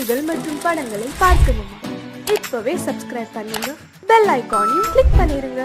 செய்திகள் மற்றும் படங்களை பார்க்கணுமா? இப்பவே சப்ஸ்கிரைப் பண்ணுங்க, பெல் ஐகானையும் கிளிக் பண்ணிருங்க.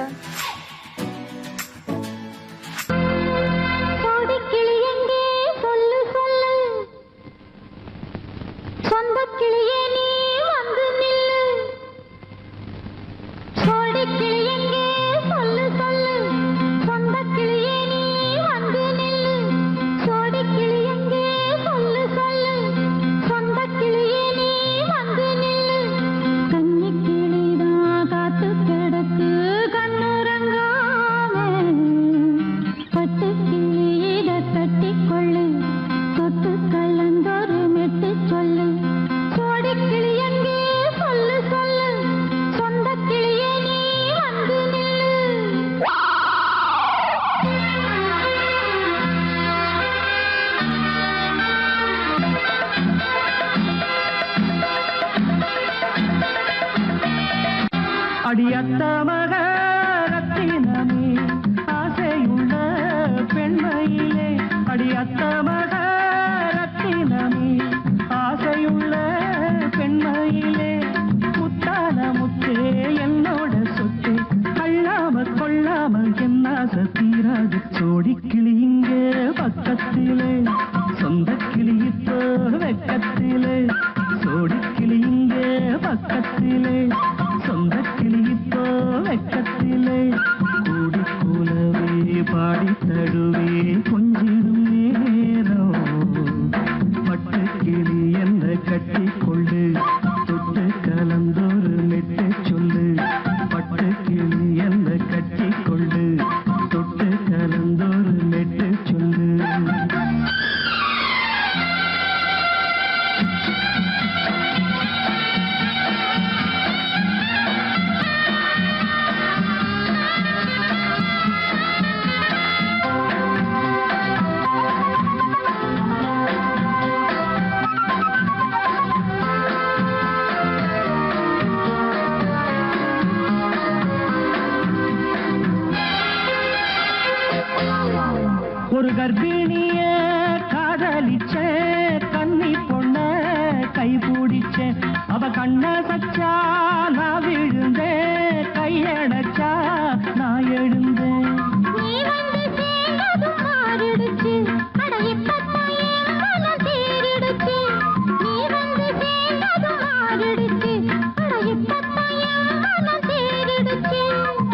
அடியத்த மகரத்தினமே ஆசையுள்ள பெண்மையிலே, அடியத்த மகரத்தினமே ஆசையுள்ள பெண்மையிலே, முத்தான முத்தே என்னோட சொத்து, அள்ளாம கொள்ளாம என்னாச தீராது. சோடி கிளி இங்கே பக்கத்திலே, சொந்த கிளி இப்போ வெக்கத்திலே, சோடி கிளி இங்கே பக்கத்திலே, சொந்த கிளி இப்போ வெக்கத்திலே, கூடி கூலவே பாடி தழுவே கொஞ்சிடும் நேரம், பட்டு கிளி என்ன கட்டி கொள்ளு, தொட்டு கலந்தொரு மெட்டு சொல்லு, பட்டு கிளி என்ன கட்டி கொள்ளு, தொட்டு கலந்தொரு மெட்டு சொல்லு. ஒரு கர்ப்பிணிய காதலிச்ச கண்ணி பொண்ண கை பிடிச்ச, அவ கண்ண சச்சா நான் விழுந்தேன், கையடைச்சா நான் எழுந்தேன்.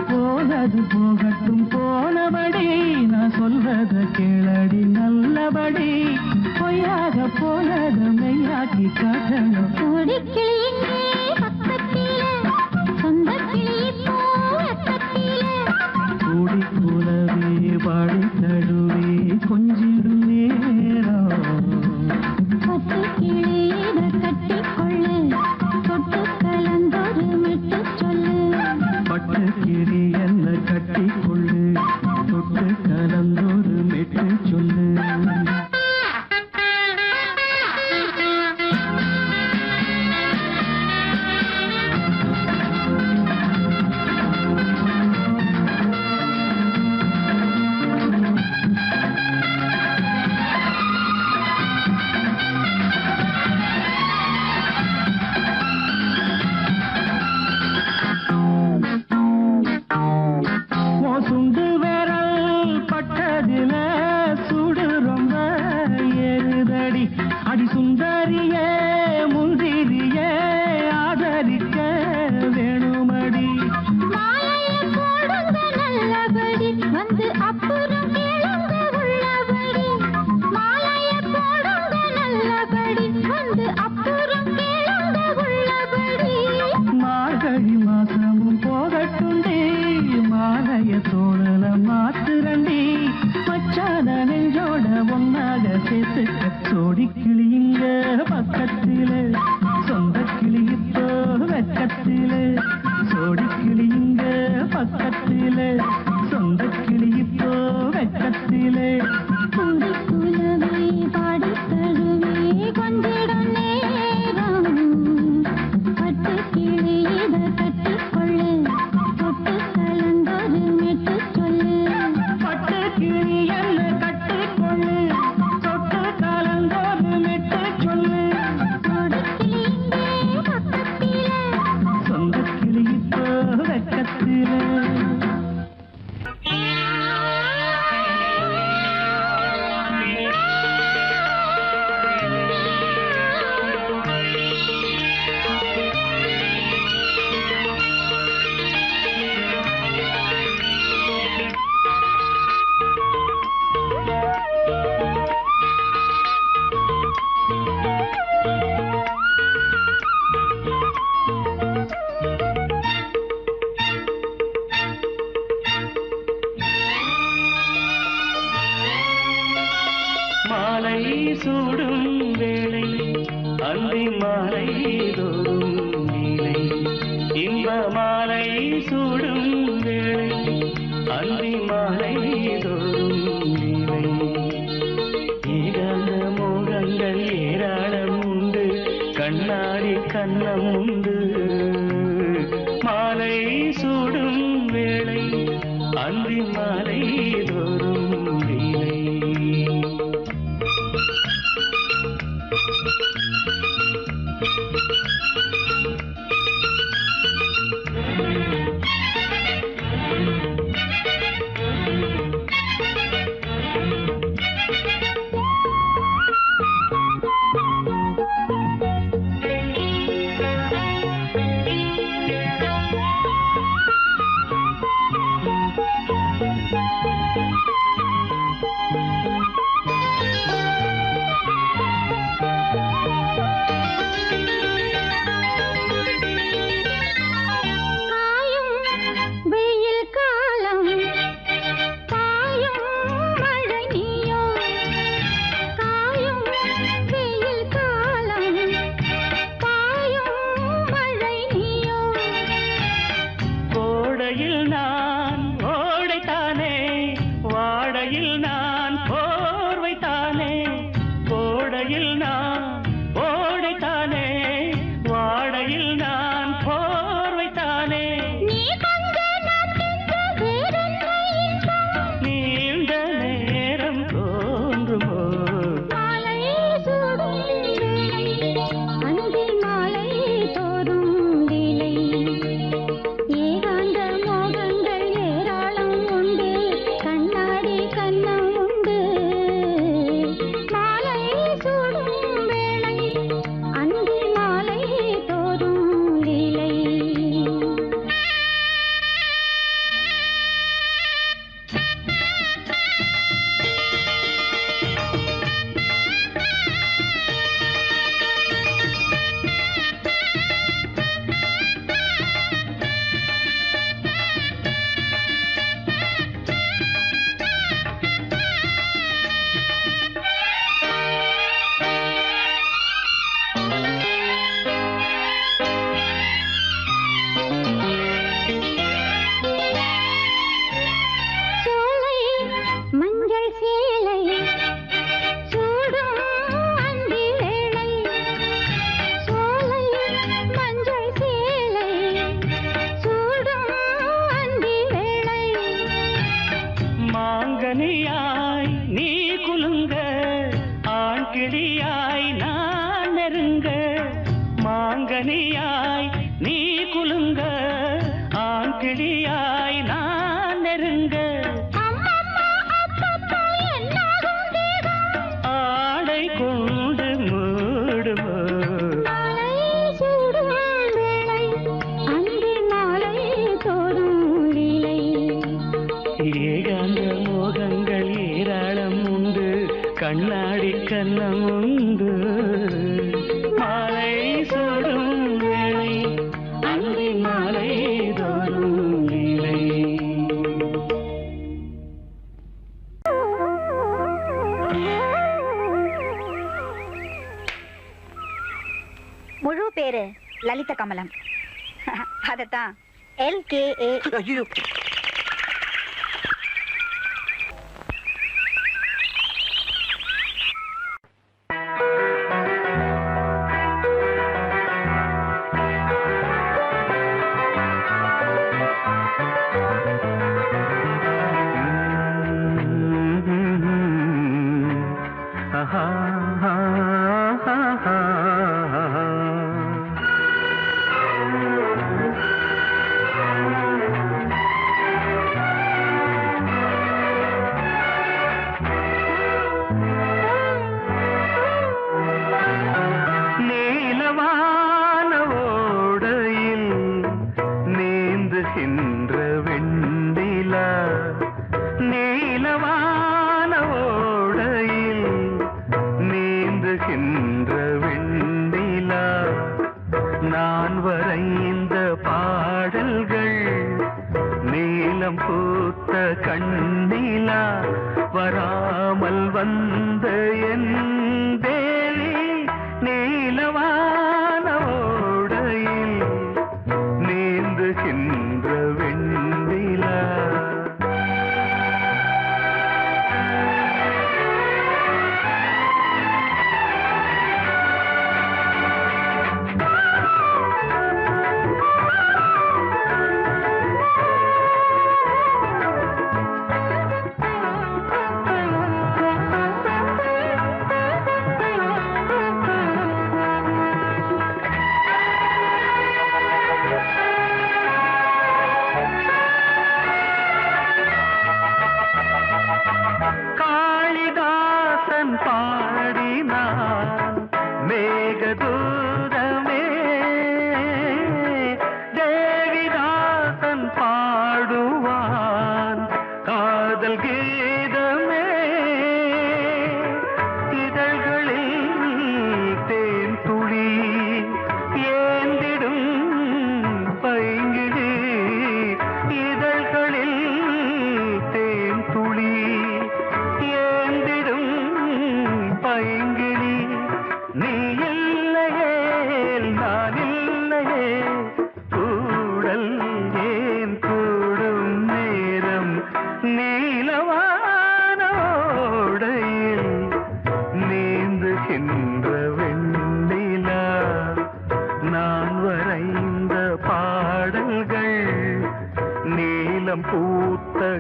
போனது போகட்டும் போனபடி, நான் சொல்றத கேளடி நல்லபடி, பொய்யாக போனத மெய்யாக்கி காட்டணும். கூடி கூலவே பாடி தழுவே கொஞ்சிடும் நேரம், பட்டு கிளி என்ன கட்டி கொள்ளு, தொட்டு கலந்தொரு மெட்டு சொல்லு. சுண்டு விரல் பட்டதில சுடு ரொம்ப ஏறுதடி, அடி சுந்தரியே முந்திரியே ஆதரிக்க வேணுமடி. மார்கழி மாசமும் போகட்டுண்டி, மாலைய தோழல மாத்துரண்டி, மச்சான நெஞ்சோட ஒன்னாக சேர்த்துக்க. சோடி கிளி இங்க பக்கத்திலே, சொந்த கிளி இப்போ வெக்கத்திலே, சோடி கிளி இங்க பக்கத்திலே, சொந்த கிளி இப்போ வெக்கத்திலே, கூடி கூலவே பாடி தழுவே கொஞ்சிடும் நேரம். மாலை தோறும் நீலை இன்ப மாலை சூடும் வேளை அந்தி மாலை தோறும் நீலை ஏகாந்த மோகங்கள் ஏராளம் உண்டு கண்ணாடி கண்ணம் உண்டு மாலை சூடும் வேளை அந்தி மாலை தோறும் நீலை கண்ணாடி கண்ணம் உண்டு மாலை சூடும் வேளை அந்தி மாலை தோறும் நீலை. முழு பேரு லலித கமலம். அதத்தான் LKA. வராமல் வந்த என் தேவி நீலவா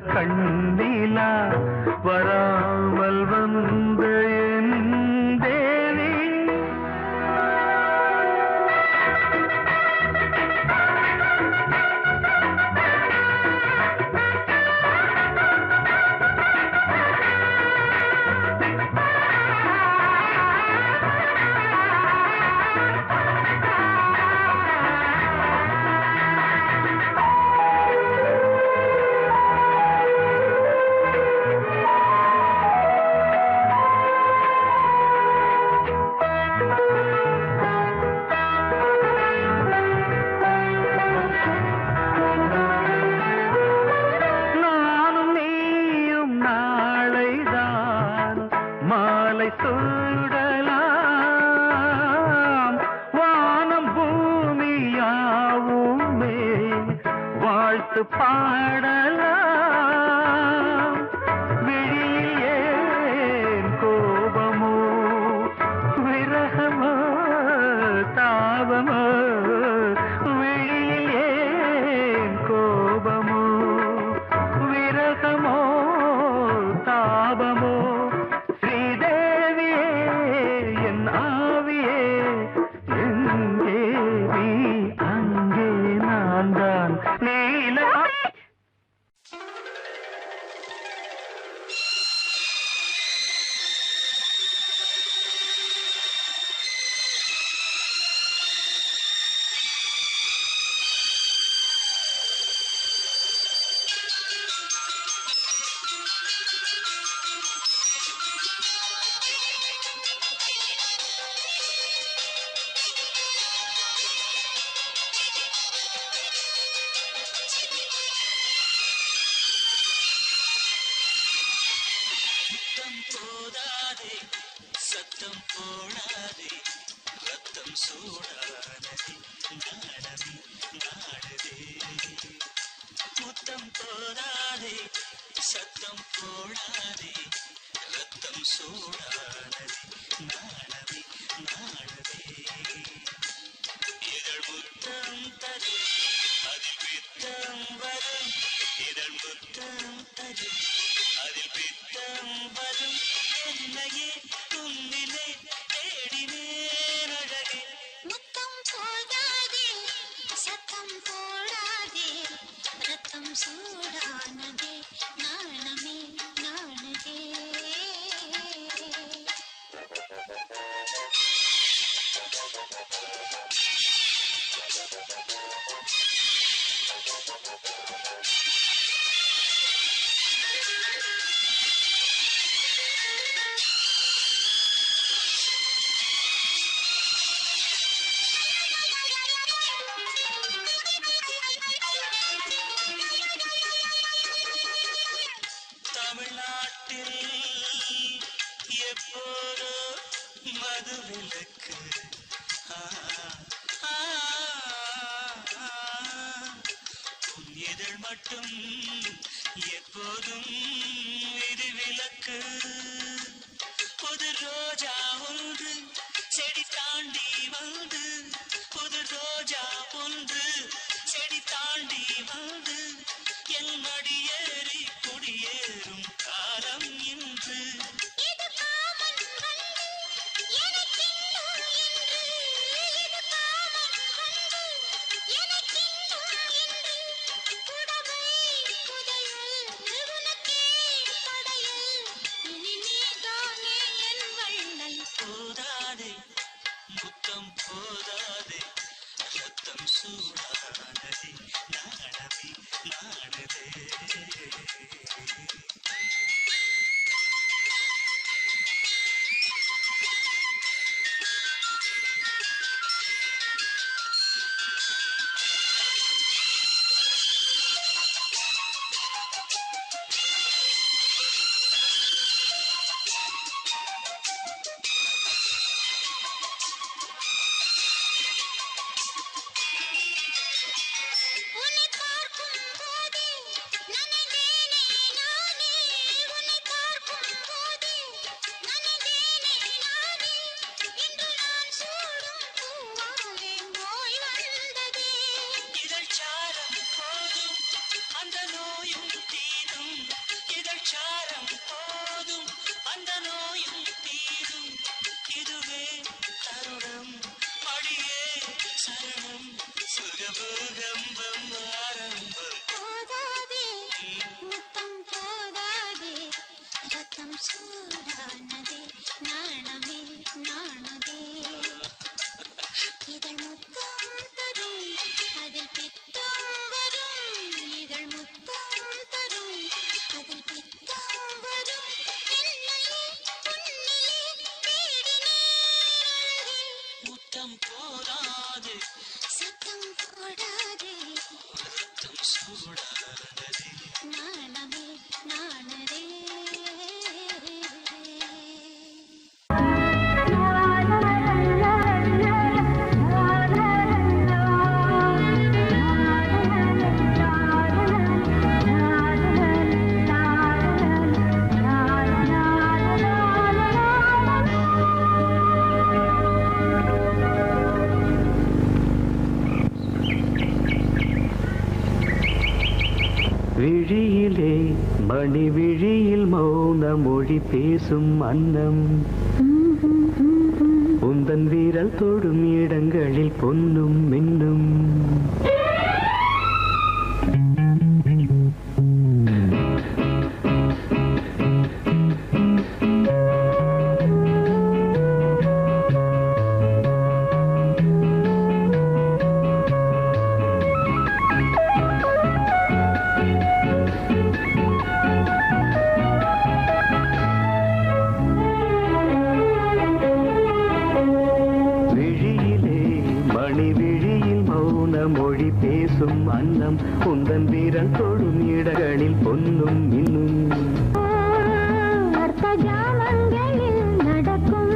கண்ணிலா வராமல் வந்த என் தேவி சூடலாம் வானம் பூமியாவுமே வாழ்த்து பாடலாம் விழியில் ஏன் கோபமோ விரகமோ தாபமோ விழியில் ஏன் கோபமோ விரகமோ தாபமோ போதாதே சத்தம் போடாதே ரத்தம் சூடானதே நாடவே நாடுதே முத்தம் போதாதே சத்தம் போடாதே ரத்தம் சூடானதே நாடவே நாடுதே இதழ் முத்தம் தரும் அதில் பித்தம் வரும் இதழ் முத்தம் தரும் அதில் பித்தம் வரும் என்னையே உன்னிலே தேடினேன் அழகே முத்தம் போடாதே சத்தம் போடாதே ரத்தம் சூடானதே நாணமே நாணதே தமிழ்நாட்டில் எப்போதோ மதுவிலக்கு உன் இதழ் மட்டும் எப்போதும் விதிவிலக்கு புது ரோஜா ஒன்று செடி தாண்டி வந்து புது ரோஜா ஒன்று செடி தாண்டி வந்து என் மடியேறி குடியேறும் காலம் இன்று போதாதே முத்தம் போதாதே ரத்தம் சூடானதே நாடவே நாடுதே உன்னை பார்க்கும் போதே நனைந்தேனே நானே உன்னை விழியிலே மணி விழியில் மௌன மொழி பேசும் அன்னம் உந்தன் வீரல் தொடும் இடங்களில் பொன்னும் மின்னும் மொழி பேசும் அன்னம் உந்தன் வீரல் தொடும் இடங்களில் பொன்னும் இன்னும் அர்த்த ஜாமங்களில் நடக்கும்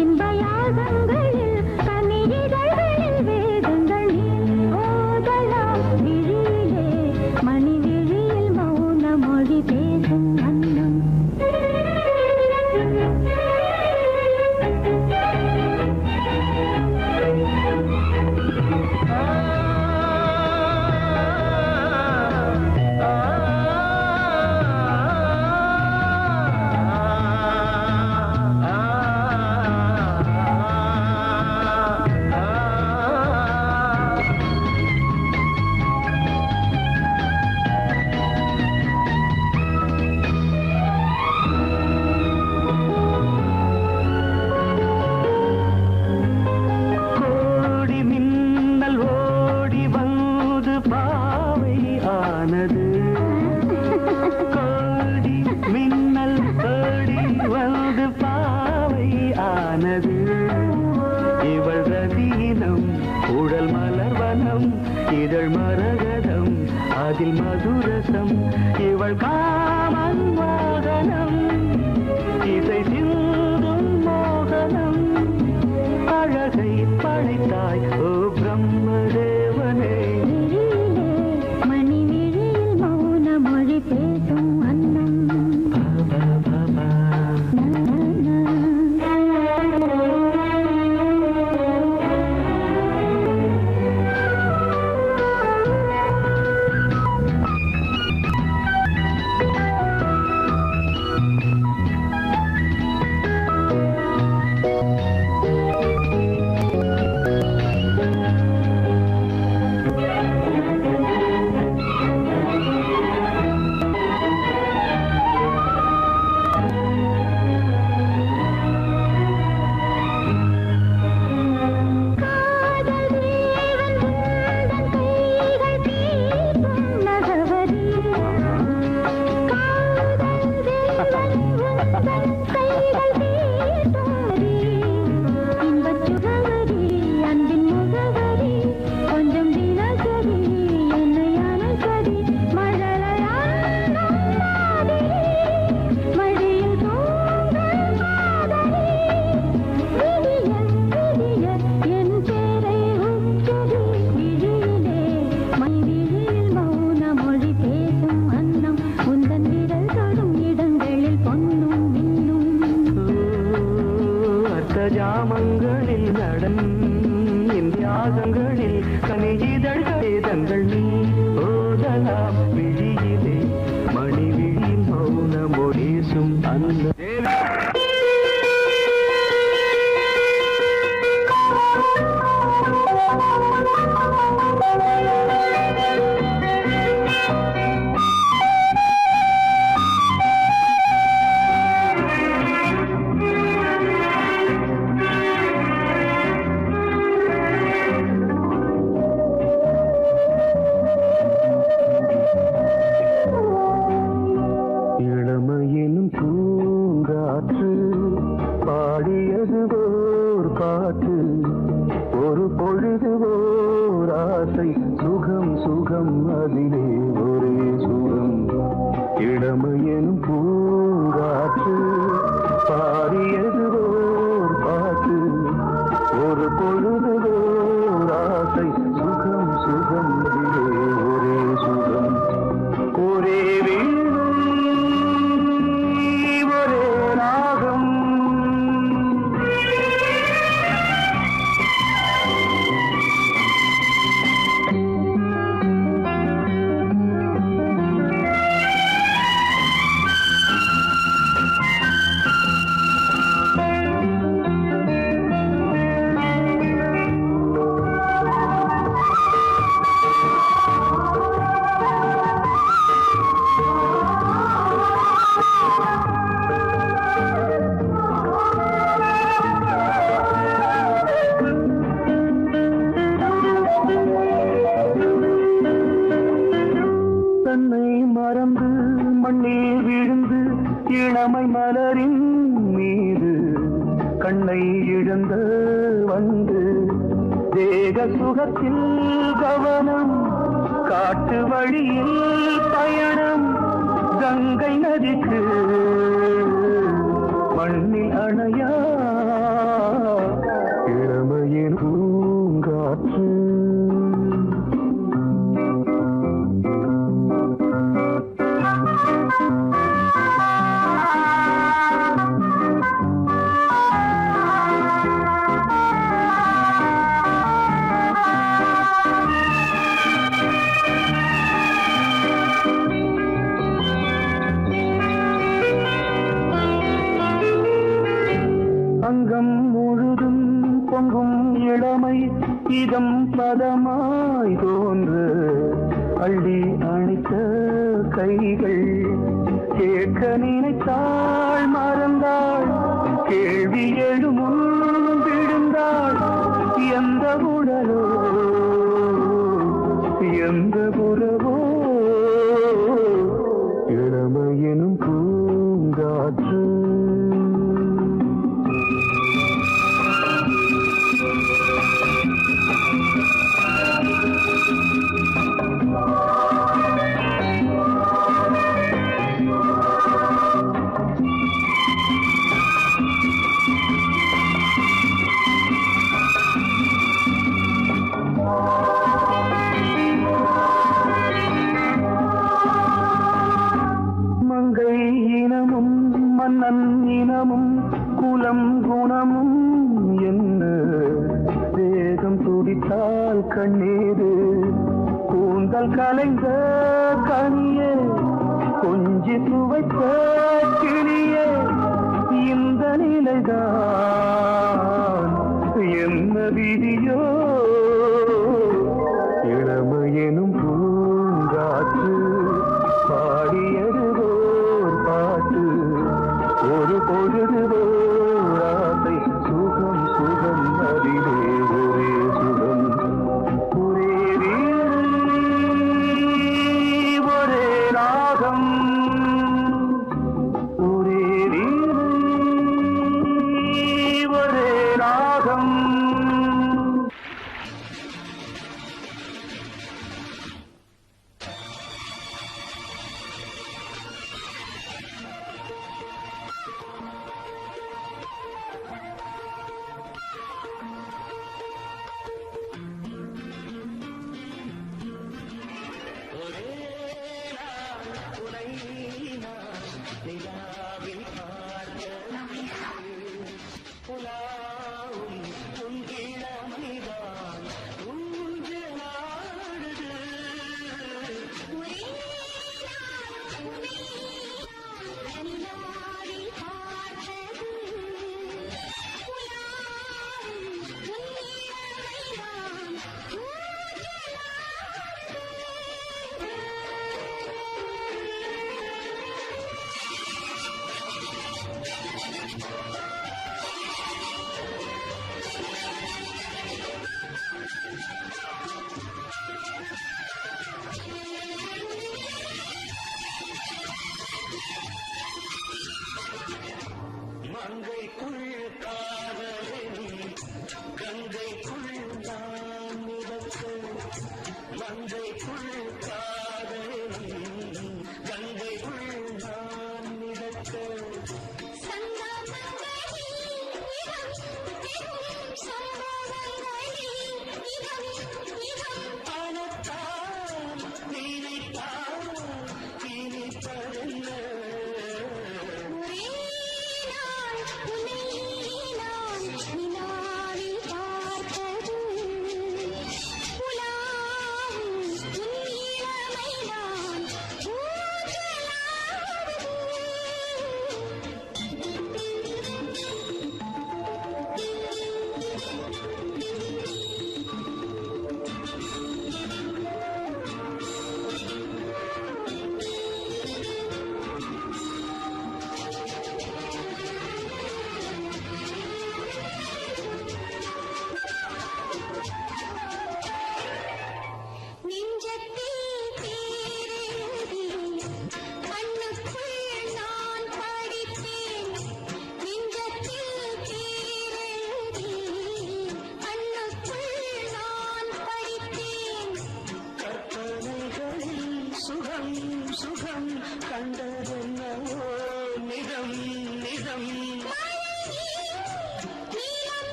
இன்ப யாகங்களில் கனிதழ்களில் வேதங்கள் ஓதலாம் விழியிலே மணி விழியில் மௌன மொழி பேசும் அன்னம் கோடி மின்னல் ஓடி வந்து பாவை ஆனது இவள் ரதீனம் உடல் மலர்வனம் இதழ் மரகதம் அதில் மதுரசம் இவள் காமன் மோகனம் இசை சிந்தும் மோகனம் அழகை படைத்தாய் ஓ பிரம்மதேவனே பேசும் அன்னம் ஜாமங்களில் நடன் இந்தியாசங்களில் கனிதழ்களே தங்கள் நீ ஓதலாம் விழியிலே மணி விழியில் மௌன மொழிசும் அந்த இளமையினும் பூங்காற்று பாடியது ஓர் பாட்டு ஒரு பொழுது ஓர் ஆசை சுகம் சுகம் அதிலே ஒரே சுகம் இளமையினும் பூங்காற்று பாடியது ஓர் பாட்டு ஒரு பொழுது ஓர் ஆசை சுகம் சுகம் அதிலே ஒரே சுகம் ஒரே இளமை மலரின் மீது கண்ணை இழந்த வந்து தேக சுகத்தில் கவனம் காட்டு வழியில் பயணம் கங்கை நதிக்கு மண்ணில் அணையா இளமையின் பூங்காற்று அங்கம் முழுதும் பொங்கும் இளமை இதம் பதமாய் தோன்று அள்ளி அணைத்த கைகள் கேட்க நினைத்தாள் மறந்தாள் கேள்வி எழுமுன் விழுந்தாள் எந்த உடலோ எந்த புறவோ இளமையெனும் பூங்காற்று மங்கை இனமும் மன்னன் இனமும் குலம் குணமும் என்ன வேகம் துடித்தால் கண்ணீரு கூந்தல் கலைந்த கனியே கொஞ்சி துவைத்த கிளியே இந்த நிலைதான் என்ன விதியோ இளமையெனும் பூங்காற்று பாடியது ஓர் பாட்டு ஒரு பொழுது ஓர் ஆசை சுகம் சுகம் அதிலே ஒரே சுகம் ஒரே வீணை ஒரே ராகம் ஒரே வீணை ஒரே ராகம்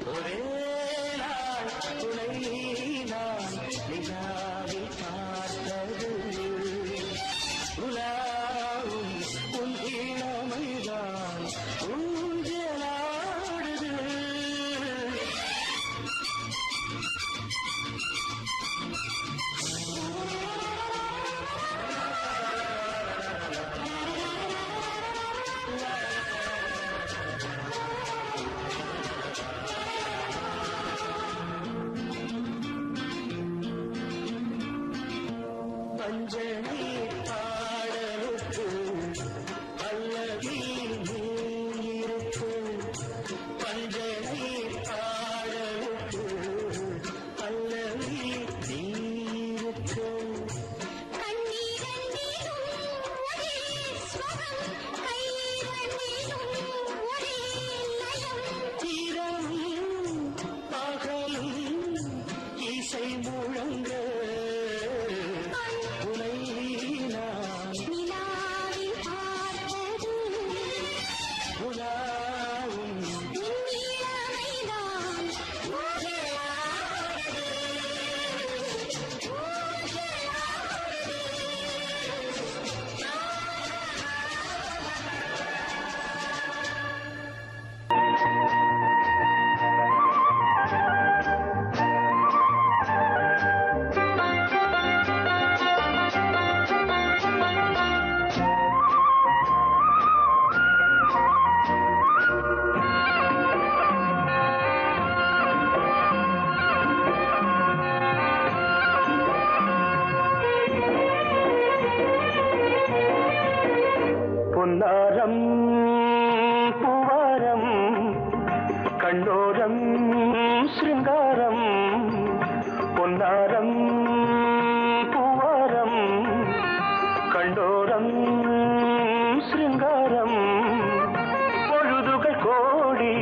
ஒரே நாள் துணை நான் நிலாவில் பார்த்தது உலாவும் உன் இளமைதான் ஊஞ்சலாடுது. பஞ்சனை பாடலுக்கு பல்லவி நீருக்கு பஞ்சனை பாடலுக்கு பல்லவி நீருக்கு இரவும் பகலும் இசை முழங்க உனை நான் உலாவும் பொன்னாரம் பூவாரம் கண்ணோரம் சிருங்காரம் பொன்னாரம் பூவாரம் கண்டோரம் சிருங்காரம் பொழுதுகள் கோடி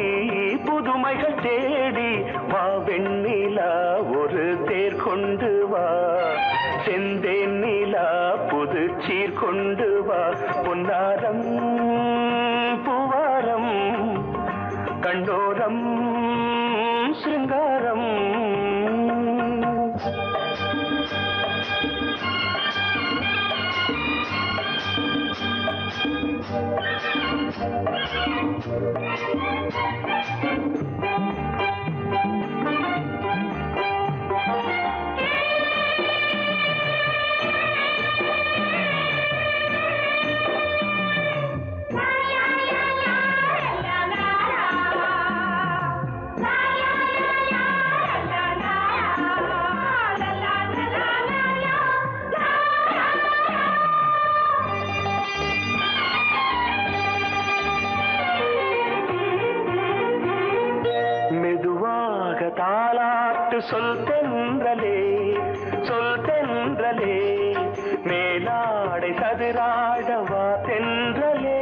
புதுமைகள் தேடி வா வெண்ணிலா ஒரு தேர் கொண்டு வா செந்தேன் நிலா புது சீர் கொண்டு வா பொன்னாரம் பூவாரம் கண்டோரம் சிருங்காரம் தாலாட்டு சொல் தென்றலே மேலாடை சதுராட வா தென்றலே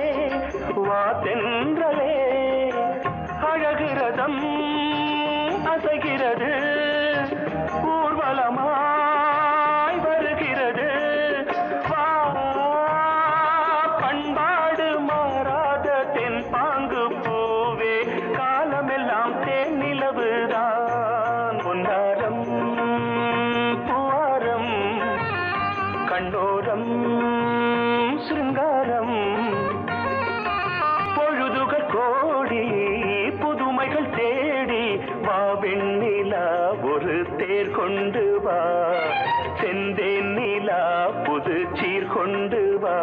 அழகிறதம் அசைகிறது ஊர்வலமாய் வருகிறது வா பண்பாடு மாறாத தென் பாங்கு பூவே காலமெல்லாம் தேன் நிலவுதான் பொன்னாரம் பூவாரம் கண்ணோரம் சிருங்காரம் பொழுதுகள் கோடி புதுமைகள் தேடி வா வெண்ணிலா ஒரு தேர் கொண்டு வா செந்தேன் நிலா புது சீர் கொண்டு வா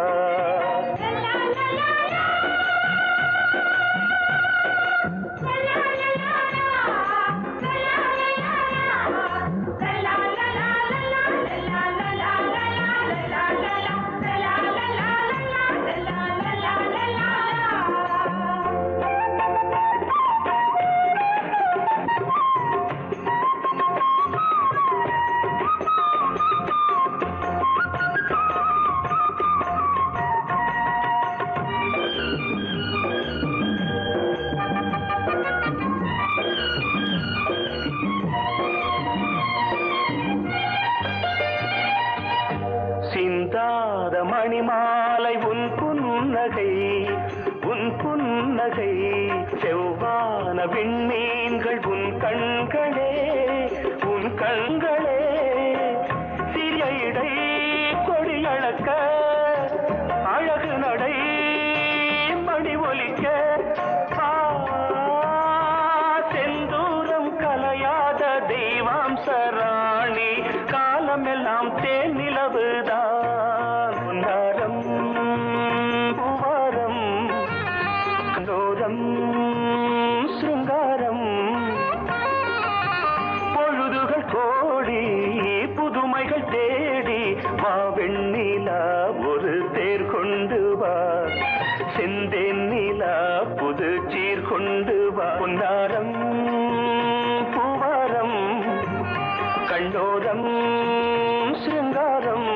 சிந்தாத மணிமாலை உன் புன்னகை செவ்வாய் விண்மீன்கள் உன் கண்களே உன் கண்களே சிறிய இடை கொடியளக்க அழகு நடை மணி ஒலிக்க செந்தூரம் கலையாத தெய்வாம்சராணி காலமெல்லாம் தேன் நிலவுதான் உன்னாரம் பூவாரம் கண்டோரம் சிருங்காரம் பொழுதுகள் கோடி புதுமைகள் தேடி வா வெண்ணிலா ஒரு தேர் கொண்டு வா செந்தேன் நிலா புது சீர் கொண்டு வா பொன்னாரம் பூவாரம் கண்டோரம் சிருங்காரம்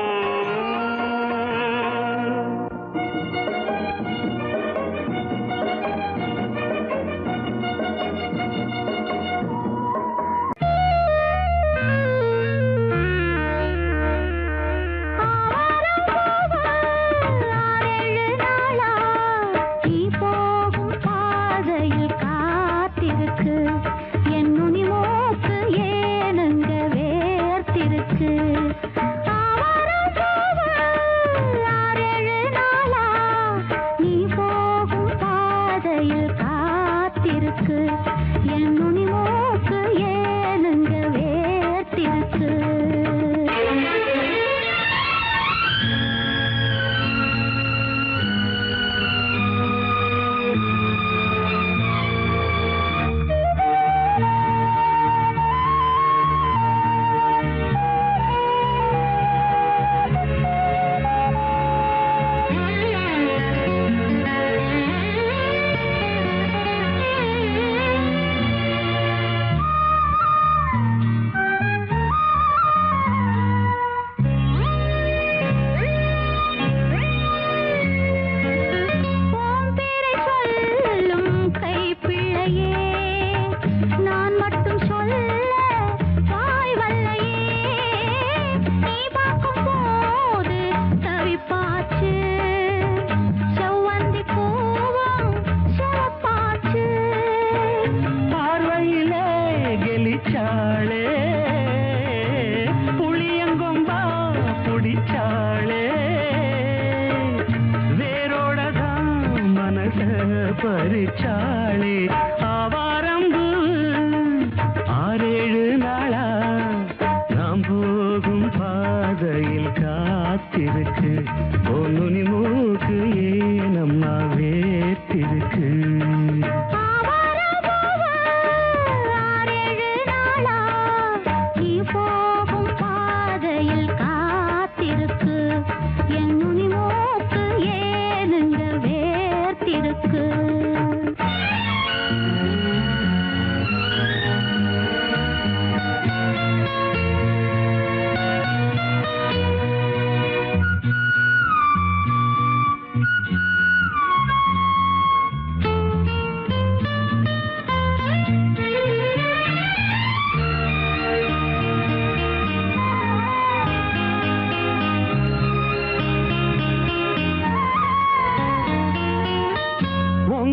பறிச்சாளே ஆவாரம்பு 6-7 நாளா நாம் போகும் பாதையில் காத்திருக்கு ஒன்னு மூக்கு ஏனம்மா வேத்திருக்கு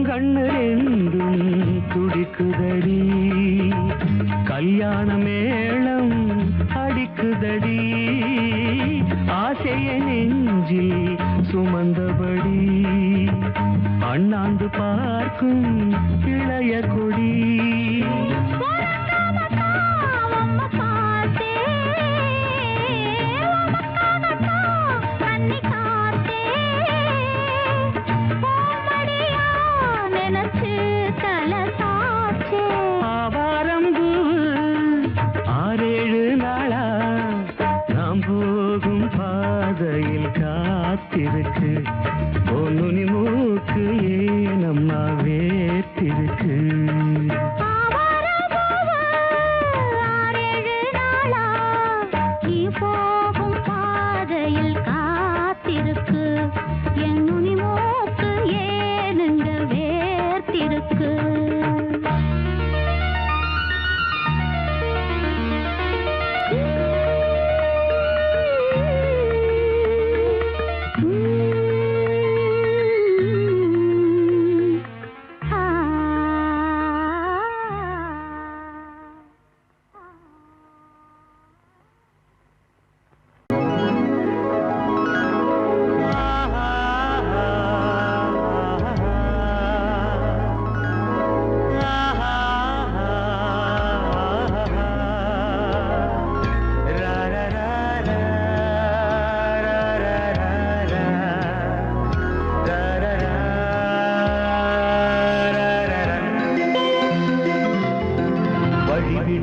கண்ணு ரெண்டும் துடிக்குதடி கல்யாண மேளம் அடிக்குதடி ஆசைய நெஞ்சில் சுமந்தபடி அண்ணாந்து பார்க்கும் இளைய கொடி ஆவாரம்பு 6-7 நாளா நாம் போகும் பாதையில் காத்திருக்கு ஒன்னு மூக்கு ஏனம்மா வேத்திருக்கு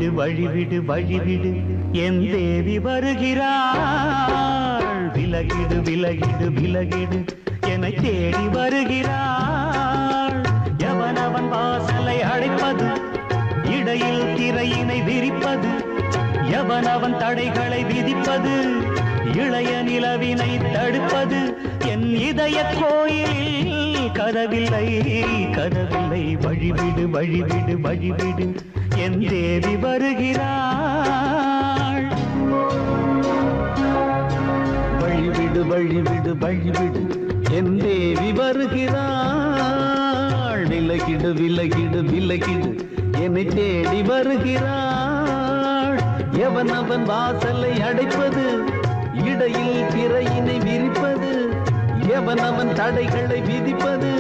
வழிவிடு வழிவிடு வழிவிடு என் தேவி வருகிறாள் விலகிடு விலகிடு விலகிடு என்னை தேடி வருகிறாள் எவனவன் வாசலை அடைப்பது இடையில் திரையினை விரிப்பது எவனவன் தடைகளை விதிப்பது இளைய நிலவினை தடுப்பது என் இதய கோயிலில் கதவில்லை கதவில்லை வழிவிடு வழிவிடு வழிவிடு என் தேவி வருகிறாள் வழிவிடு வழிவிடு வழிவிடு என் தேவி வருகிறாள் விலகிடு விலகிடு விலகிடு என்னை தேடி வருகிறாள் எவனவன் வாசலை அடைப்பது இடையில் திரையினை விரிப்பது எவனவன் தடைகளை விதிப்பது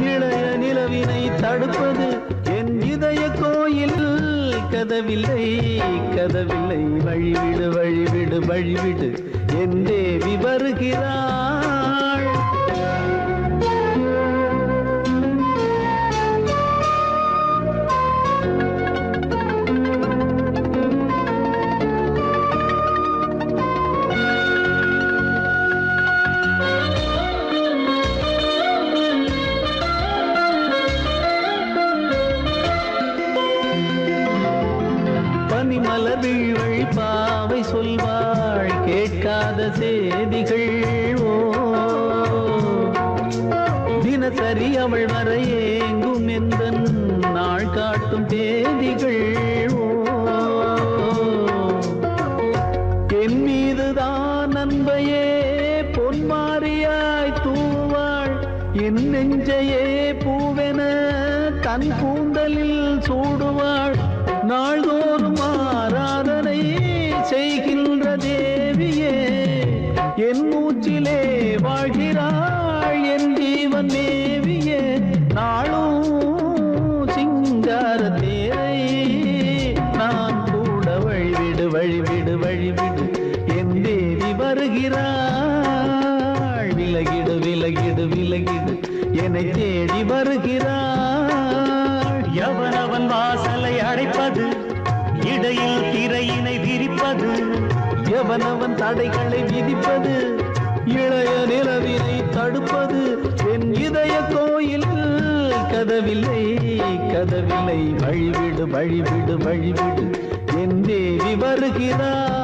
இளைய நிலவினை தடுப்பது என் இதய கோயில் கதவில்லை கதவில்லை வழிவிடு வழிவிடு வழிவிடு என் தேவி வருகிறாள் மலர்விழ் பாவை சொல்வாள் கேட்காத செய்திகள் ஓ தினசரி அவள் வர ஏங்கும் எந்த நாள் காட்டும் தேதிகள் ஓ என் மீதுதான் அன்பையே பொன்மாரியாய் தூவாள் என் நெஞ்சையே பூவென தன் கூந்தலில் சூடுவாள் நாள்தோறும் ஆராதனை செய்கின்ற தேவியே என் மூச்சிலே வாழ்கிறாள் என் ஜீவன் தேவியே நாளும் சிங்கார தேரை நான் கூட வழிவிடு வழிவிடு வழிவிடு என் தேவி வருகிறாள் விலகிடு விலகிடு விலகிடு என்னை தேடி வருகிறாள் எவனவன் வாசலை அடைப்பது இடையில் திரையினை விரிப்பது எவனவன் தடைகளை விதிப்பது இளைய நிலவினை தடுப்பது என் இதய கோயில் கதவில்லை கதவில்லை வழிவிடு வழிவிடு வழிவிடு என் தேவி வருகிறாள்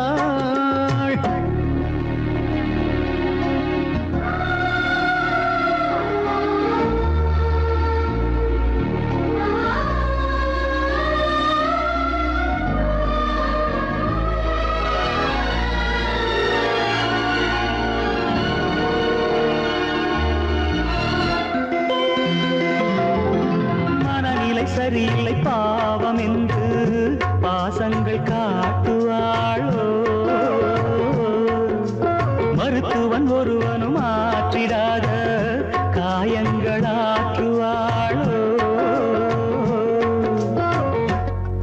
சரியில்லை பாவம் என்று பாசங்கள் காட்டுவாளோ மருத்துவன் ஒருவனும் ஆற்றிடாத காயங்களாற்றுவாளோ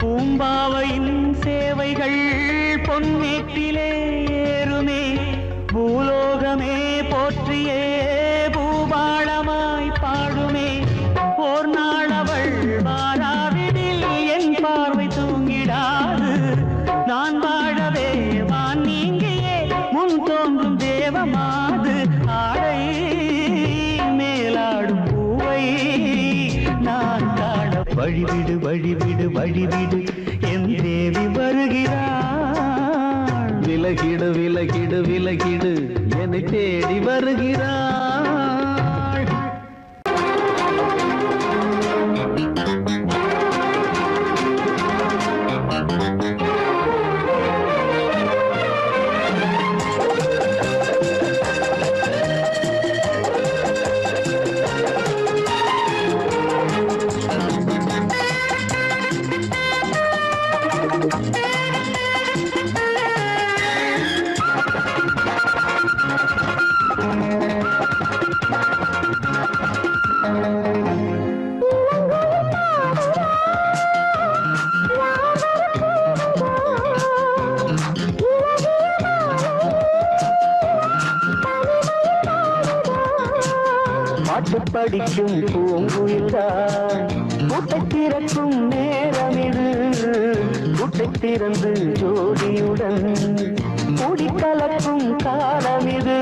பூம்பாவையின் சேவைகள் பொன்மேட்டிலே ஏறுமே பூலோகமே போற்றியே பூபாளமாய் பாடுமே ஓர் நாள் அவள் வாராவிடில் என் பார்வை தூங்கிடாது நான் வாழவே வான் நீங்கியே முன் தோன்றும் தேவமாது ஆடை மேலாடும் பூவை நான் காண வழிவிடு வழிவிடு வழிவிடு என் தேவி வருகிறாள் விலகிடு விலகிடு விலகிடு என்னை தேடி வருகிறாள் படிக்கும் பூங்குயில்தான் கூட்டை திறக்கும் நேரமிடு கூட்ட திறந்து ஜோடியுடன் கூடி கலக்கும் காலம் இது.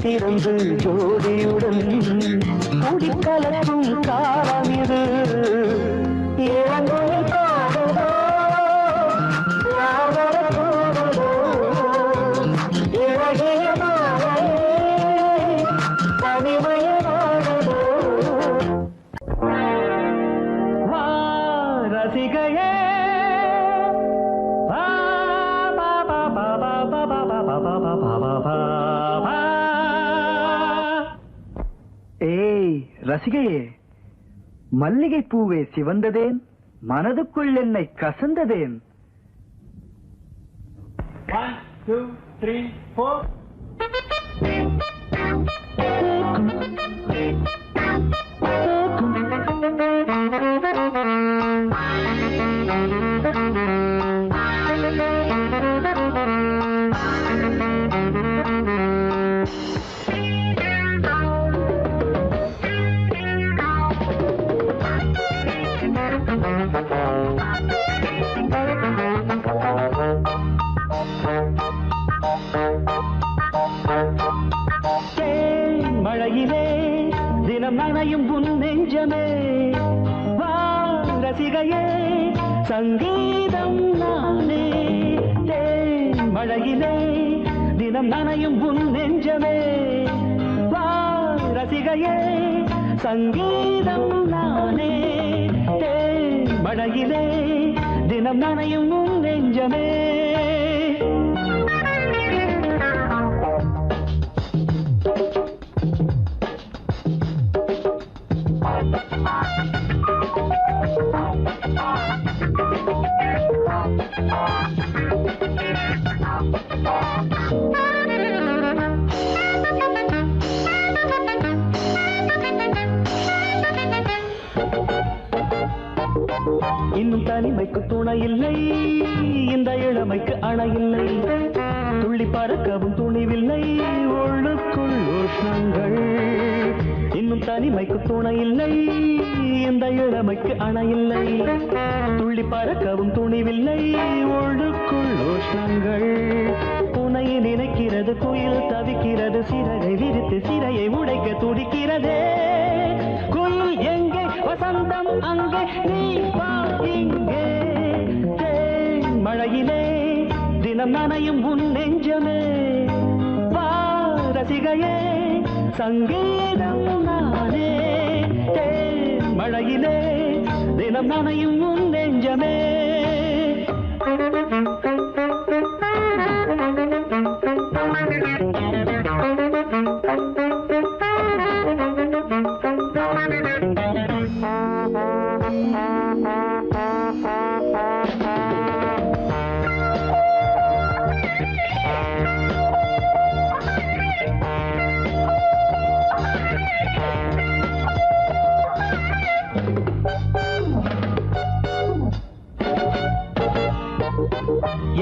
திறந்து ஜோடியுடன் கூடி கலக்கும் காலம் இது. இளங்கோயில் பாடுதோ யாவர போடுதோ இழகிய மாலையே தனிமைய வாடுதோ. வா ரசிகையே ரசிகையே, மல்லிகை பூவே சிவந்ததேன், மனதுக்குள் என்னை கசந்ததேன். 1 2 3 4 மழையிலே தினம் நனையும் உன் நெஞ்சமே, வா ரசிகையே சங்கீதம் நானே. மழையிலே தினம் நனையும் உன் நெஞ்சமே, வா ரசிகையே சங்கீதம் நானே. மழையிலே தினம் நனையும் உன் நெஞ்சமே. இன்னும் தனிமைக்கு துணை இல்லை, இந்த இளமைக்கு அணை இல்லை. துள்ளி பறக்கவும் துணிவில்லை, உள்ளுக்குள் உஷ்ணங்கள். இன்னும் தனிமைக்கு துணை இல்லை, இந்த இளமைக்கு அணை இல்லை. துள்ளி பறக்கவும் துணிவில்லை, உள்ளுக்குள் உஷ்ணங்கள். புனையை நினைக்கிறது குயில் தவிக்கிறது, சிறகை விரித்து சிறையை உடைக்க துடிக்கிறதே. குயில் எங்கே, வசந்தம் அங்கே, நீ வா இங்கே. மழையிலே தினம் நனையும் உன் நெஞ்சமே, வா ரசிகையே சங்கீதம் நானே. மழையிலே தினம் நனையும் உன் நெஞ்சமே.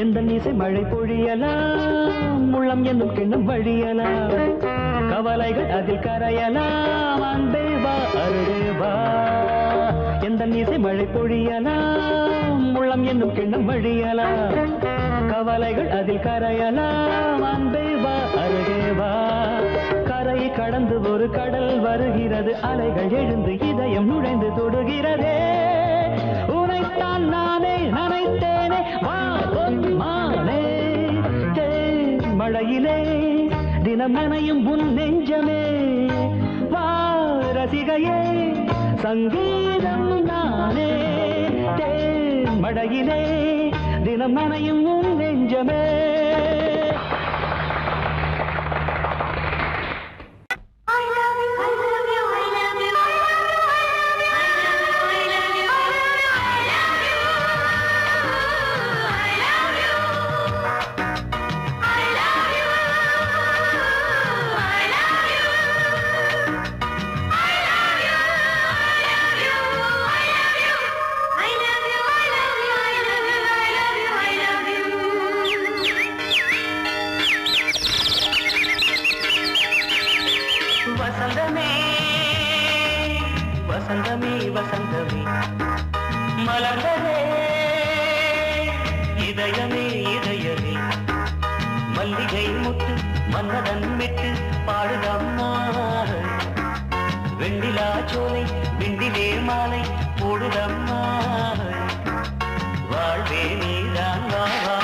எந்த இசை மழை பொழியலாம், உள்ளம் என்னும் கிண்ணம் வழியலாம். கவலைகள் அதில் கரையலாம், அன்பே வா அருகே வா. எந்த இசை மழை பொழியலாம், உள்ளம் என்னும் கிண்ணம் வழியலாம். கவலைகள் அதில் கரையலாம், அன்பே வா அருகே வா. கரையை கடந்து ஒரு கடல் வருகிறது, அலைகள் எழுந்து இதயம் நுழைந்து தொடுகிறதே. உனைத்தான் நானே நினைத்தேனே, வா மானே. மழையிலே தினம் நனையும் உன் நெஞ்சமே, வா ரசிகையே சங்கீதம் நானே. மழையிலே தினம் நனையும் உன் நெஞ்சமே. வசந்தமே வசந்தமே வசந்தமே மலர்ந்ததே இதயமே இதயமே. மல்லிகை முத்து மன்னதன் விட்டு பாடுதம்மா. வெண்ணிலா சோலை விண்டிலே மாலை போடுதம்மா. வாழ்வே நீதான் வா வா.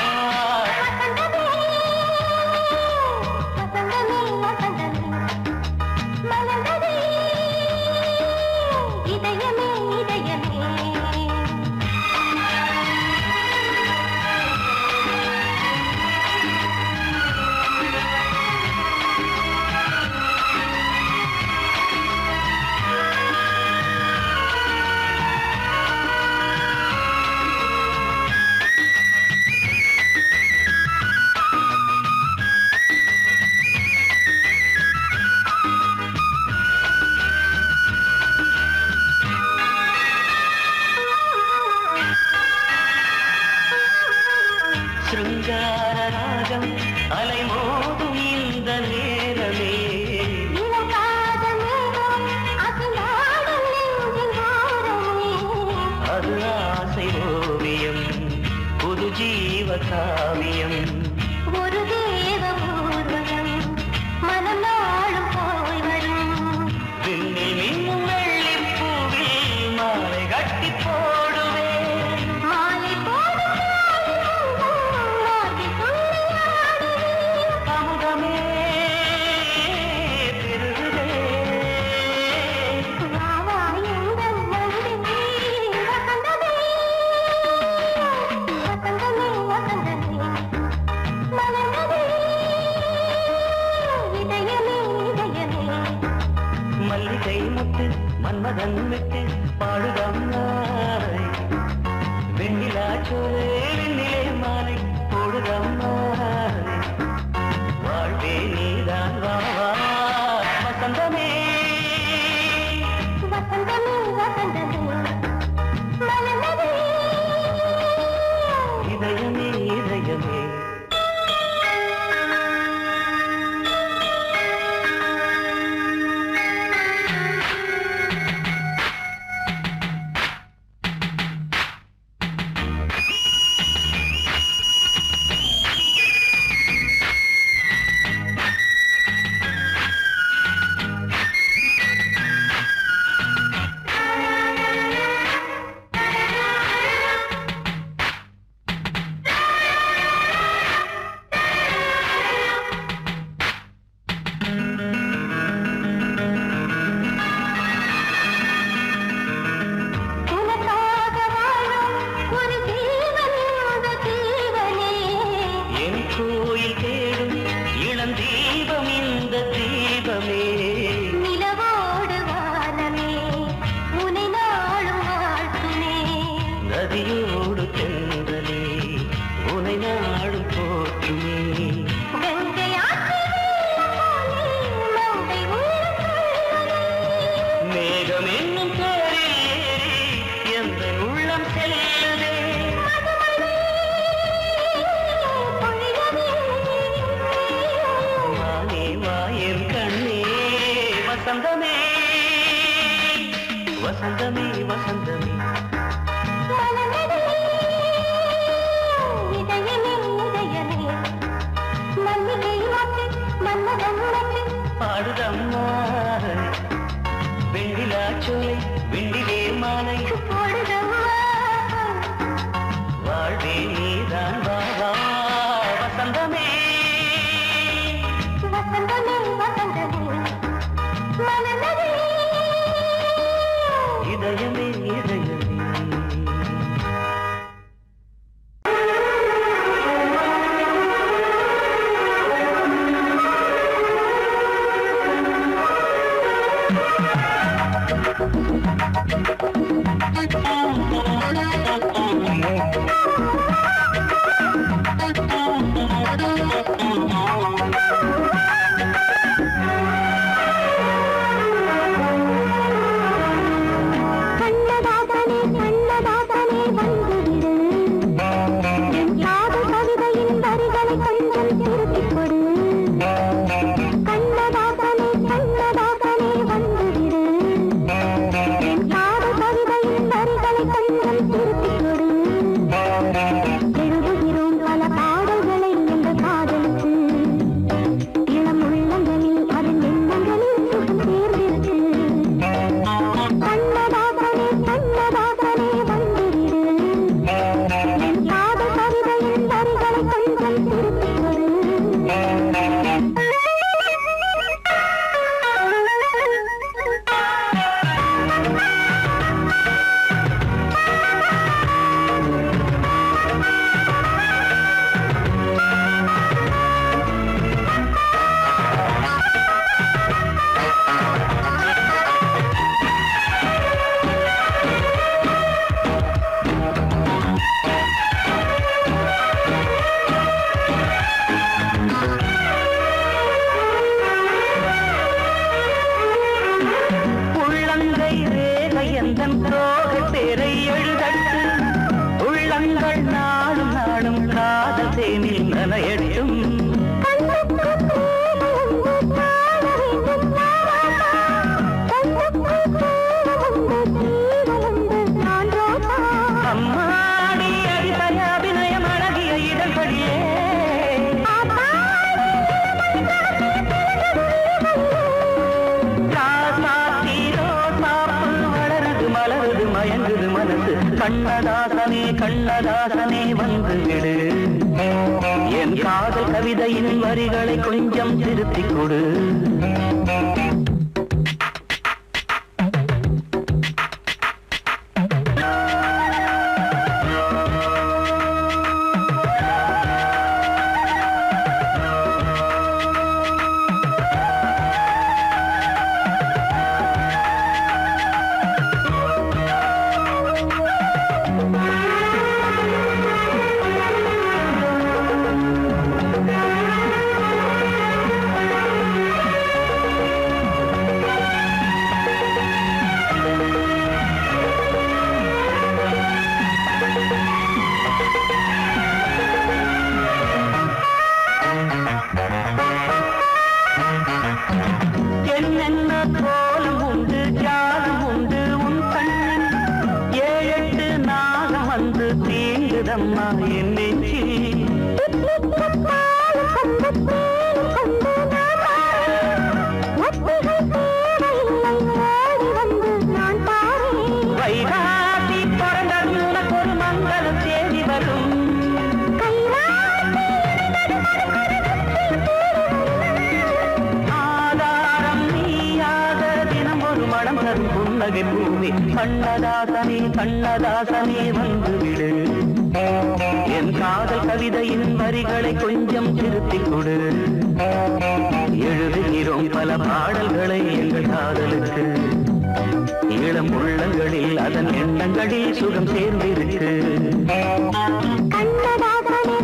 சிருங்கார ராகம் அலைமோதும் இந்த நேரமே. அது ஆசை ஓவியம், புது ஜீவ காவியம். ஒரு தேவ பூர்வகம் மனம் நாளும் போய் வரும். விண்ணில் மின்னும் வெள்ளி பூவில் மாலை கட்டி போடுவேன். மாலை போடும் அமுதமே பெருகுதே. மல்லிகை முத்து மன்மதன் விட்டு பாடுதம்மாய். வெண்ணிலா சோலை வெண்ணிலே மாலை போடுதம்மாய். வாழ்வே நீதான் வா வா. வசந்தமே வசந்தமே வசந்தமே மலர்ந்ததே மதுரம் என்னும் தேரில் ஏறி எந்த உள்ளம் செல்லுதே வானே வாயன் கண்ணே வசந்தமே வசந்தமே வசந்தமே பாடுதம்மா வெண்ணிலா சோலை வெண்ணிலே மாலை வாழ்வே நீதான் வா வசந்தமே இதயமே இதயமே கண்ணதாசனே கண்ணதாசனே வந்து விடு என் காதல் கவிதையின் வரிகளை கொஞ்சம் திருத்திக் கொடு கண்ணதாசனே கண்ணதாசனே வந்து விடு என் காதல் கவிதையின் வரிகளை கொஞ்சம் திருத்திக் கொடு எழுதுகிறோம் பல பாடல்களை எங்கள் காதலுக்கு இளம் உள்ளங்களில் அதன் எண்ணங்களில் சுகம் சேர்ந்திருக்கு கண்ணதாசனே